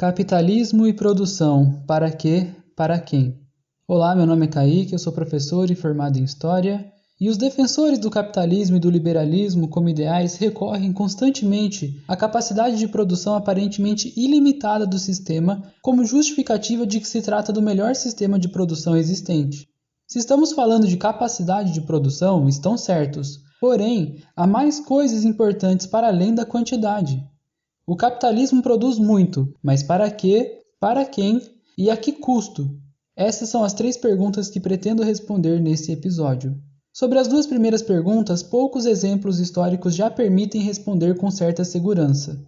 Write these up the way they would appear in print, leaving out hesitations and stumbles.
Capitalismo e produção, para quê, para quem? Olá, meu nome é Kaique, eu sou professor e formado em História, e os defensores do capitalismo e do liberalismo como ideais recorrem constantemente à capacidade de produção aparentemente ilimitada do sistema como justificativa de que se trata do melhor sistema de produção existente. Se estamos falando de capacidade de produção, estão certos, porém, há mais coisas importantes para além da quantidade. O capitalismo produz muito, mas para quê, para quem e a que custo? Essas são as 3 perguntas que pretendo responder nesse episódio. Sobre as 2 primeiras perguntas, poucos exemplos históricos já permitem responder com certa segurança.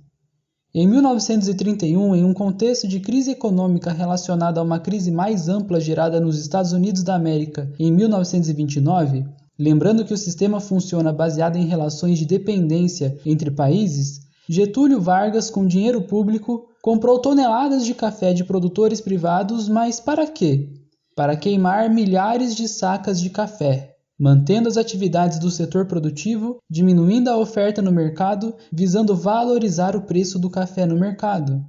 Em 1931, em um contexto de crise econômica relacionada a uma crise mais ampla gerada nos Estados Unidos da América em 1929, lembrando que o sistema funciona baseado em relações de dependência entre países, Getúlio Vargas, com dinheiro público, comprou toneladas de café de produtores privados, mas para quê? Para queimar milhares de sacas de café, mantendo as atividades do setor produtivo, diminuindo a oferta no mercado, visando valorizar o preço do café no mercado.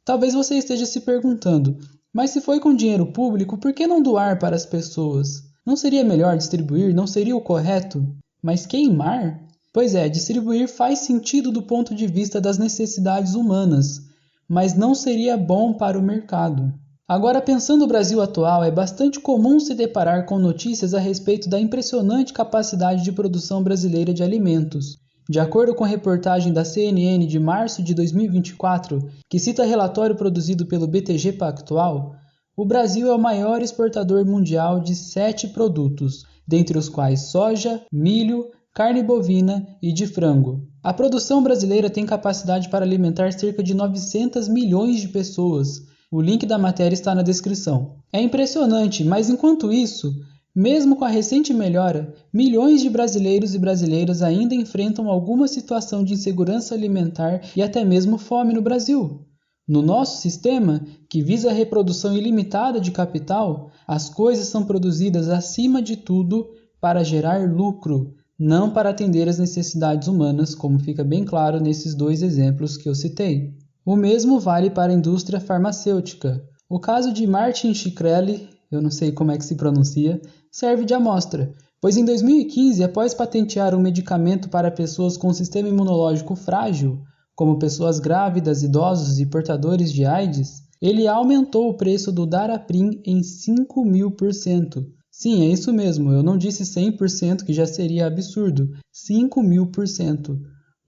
Talvez você esteja se perguntando, mas se foi com dinheiro público, por que não doar para as pessoas? Não seria melhor distribuir? Não seria o correto? Mas queimar? Pois é, distribuir faz sentido do ponto de vista das necessidades humanas, mas não seria bom para o mercado. Agora, pensando no Brasil atual, é bastante comum se deparar com notícias a respeito da impressionante capacidade de produção brasileira de alimentos. De acordo com a reportagem da CNN de março de 2024, que cita relatório produzido pelo BTG Pactual, o Brasil é o maior exportador mundial de 7 produtos, dentre os quais soja, milho, carne bovina e de frango. A produção brasileira tem capacidade para alimentar cerca de 900 milhões de pessoas. O link da matéria está na descrição. É impressionante, mas enquanto isso, mesmo com a recente melhora, milhões de brasileiros e brasileiras ainda enfrentam alguma situação de insegurança alimentar e até mesmo fome no Brasil. No nosso sistema, que visa a reprodução ilimitada de capital, as coisas são produzidas acima de tudo para gerar lucro, não para atender às necessidades humanas, como fica bem claro nesses 2 exemplos que eu citei. O mesmo vale para a indústria farmacêutica. O caso de Martin Shkreli, eu não sei como é que se pronuncia, serve de amostra, pois em 2015, após patentear um medicamento para pessoas com sistema imunológico frágil, como pessoas grávidas, idosos e portadores de AIDS, ele aumentou o preço do Daraprim em 5.000%. Sim, é isso mesmo, eu não disse 100% que já seria absurdo, 5.000%.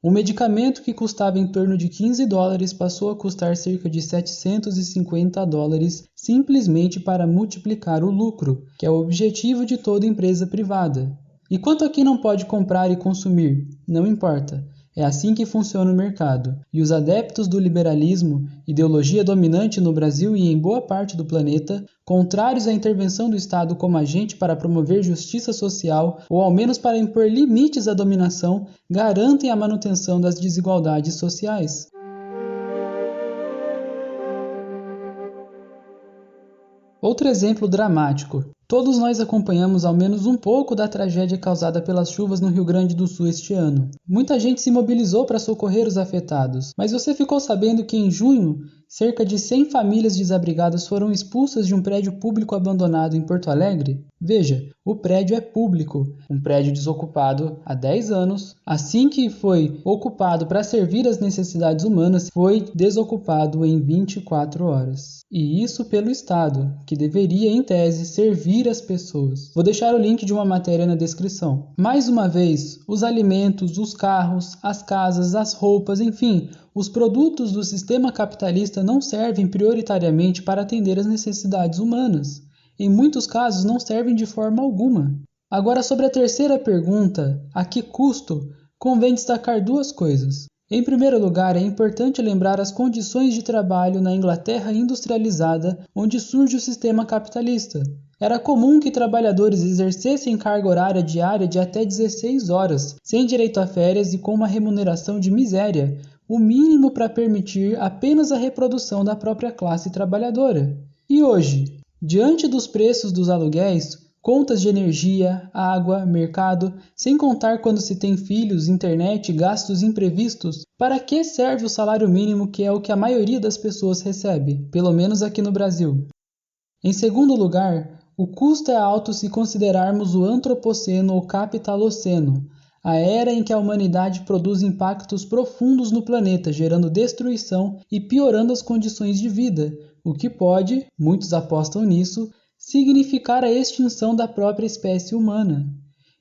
Um medicamento que custava em torno de $15 passou a custar cerca de $750 simplesmente para multiplicar o lucro, que é o objetivo de toda empresa privada. E quanto aqui não pode comprar e consumir? Não importa. É assim que funciona o mercado, e os adeptos do liberalismo, ideologia dominante no Brasil e em boa parte do planeta, contrários à intervenção do Estado como agente para promover justiça social ou ao menos para impor limites à dominação, garantem a manutenção das desigualdades sociais. Outro exemplo dramático. Todos nós acompanhamos ao menos um pouco da tragédia causada pelas chuvas no Rio Grande do Sul este ano. Muita gente se mobilizou para socorrer os afetados, mas você ficou sabendo que em junho, cerca de 100 famílias desabrigadas foram expulsas de um prédio público abandonado em Porto Alegre? Veja, o prédio é público, um prédio desocupado há 10 anos. Assim que foi ocupado para servir às necessidades humanas, foi desocupado em 24 horas. E isso pelo Estado, que deveria, em tese, servir as pessoas. Vou deixar o link de uma matéria na descrição. Mais uma vez, os alimentos, os carros, as casas, as roupas, enfim, os produtos do sistema capitalista não servem prioritariamente para atender às necessidades humanas. Em muitos casos, não servem de forma alguma. Agora, sobre a terceira pergunta, a que custo, convém destacar 2 coisas. Em primeiro lugar, é importante lembrar as condições de trabalho na Inglaterra industrializada, onde surge o sistema capitalista. Era comum que trabalhadores exercessem carga horária diária de até 16 horas, sem direito a férias e com uma remuneração de miséria, o mínimo para permitir apenas a reprodução da própria classe trabalhadora. E hoje, diante dos preços dos aluguéis, contas de energia, água, mercado, sem contar quando se tem filhos, internet, gastos imprevistos. Para que serve o salário mínimo, que é o que a maioria das pessoas recebe, pelo menos aqui no Brasil? Em segundo lugar, o custo é alto se considerarmos o antropoceno ou capitaloceno, a era em que a humanidade produz impactos profundos no planeta, gerando destruição e piorando as condições de vida, o que pode, muitos apostam nisso, significar a extinção da própria espécie humana.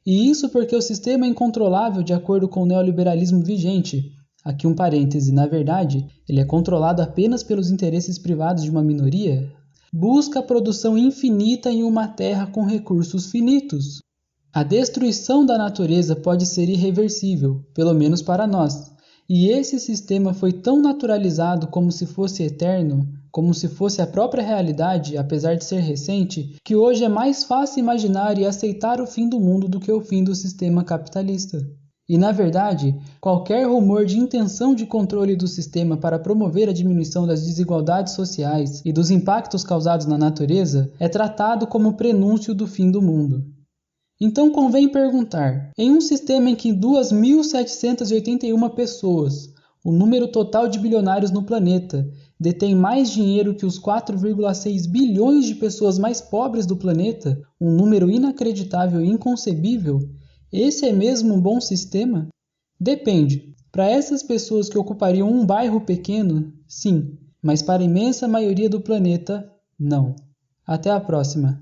E isso porque o sistema é incontrolável de acordo com o neoliberalismo vigente. Aqui um parêntese, na verdade, ele é controlado apenas pelos interesses privados de uma minoria. Busca a produção infinita em uma terra com recursos finitos. A destruição da natureza pode ser irreversível, pelo menos para nós, e esse sistema foi tão naturalizado como se fosse eterno, como se fosse a própria realidade, apesar de ser recente, que hoje é mais fácil imaginar e aceitar o fim do mundo do que o fim do sistema capitalista. E, na verdade, qualquer rumor de intenção de controle do sistema para promover a diminuição das desigualdades sociais e dos impactos causados na natureza é tratado como prenúncio do fim do mundo. Então convém perguntar, em um sistema em que 2.781 pessoas, o número total de bilionários no planeta, detém mais dinheiro que os 4,6 bilhões de pessoas mais pobres do planeta, um número inacreditável e inconcebível, esse é mesmo um bom sistema? Depende. Para essas pessoas que ocupariam um bairro pequeno, sim, mas para a imensa maioria do planeta, não. Até a próxima!